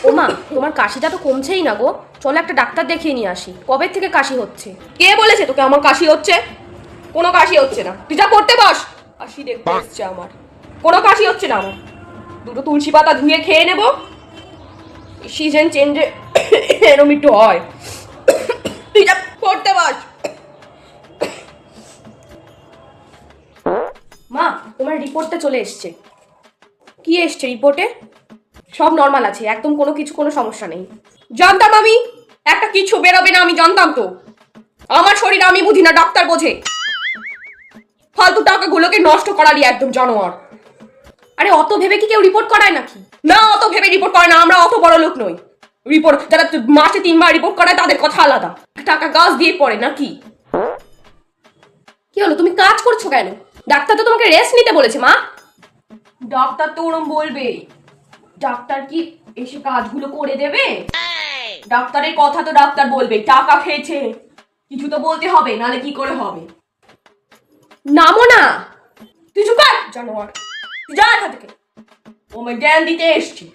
ওমা, তোমার কাশিটা তো কমছেই না গো। চলো একটা ডাক্তার দেখিয়ে নিয়ে আসি। কবে থেকে কাশি হচ্ছে? কে বলেছে তোকে আমার কাশি হচ্ছে? কোনো কাশি হচ্ছে না, তুই যা করতে বস। কাশি দেখতে হচ্ছে আমার, কোনো কাশি হচ্ছে না আমার। দুটো তুলসী পাতা ধুয়ে খেয়ে নেবো, সিজন চেঞ্জে এরম একটু হয়। তুই যা করতে বস। মা, তোমার রিপোর্টটা চলে এসছে। কি এসছে রিপোর্টে? সব নর্মাল আছে, একদম কোনো সমস্যা নেই। জানতাম আমি একটা কিছু বেরোবে না, আমি জানতাম তো। আমার শরীর আমি বুঝি না, ডাক্তার বোঝে। ফালতু টাকাগুলোকে নষ্ট করারই একদম জানোয়ার। আরে অত ভেবে কি কেউ রিপোর্ট করায় নাকি? না, অত ভেবে রিপোর্ট করে না, আমরা অত বড় লোক নই। রিপোর্ট যারা মাসে 3 বার রিপোর্ট করায় তাদের কথা আলাদা। টাকা গাছ দিয়ে পড়ে নাকি? কি হলো, তুমি কাজ করছো কেন? ডাক্তার তো তোমাকে রেস্ট নিতে বলেছে মা। ডাক্তার তো ওরম বলবে, ডাক্তার কি এসে কাজগুলো করে দেবে? ডাক্তারের কথা তো ডাক্তার বলবে, টাকা খেয়েছে, কিছু তো বলতে হবে, নালে কি করে হবে? নামো না। তুই চুপ কর জানোয়ার, তুই যা এখান থেকে। ও আমায় জ্ঞান দিতে এসছি।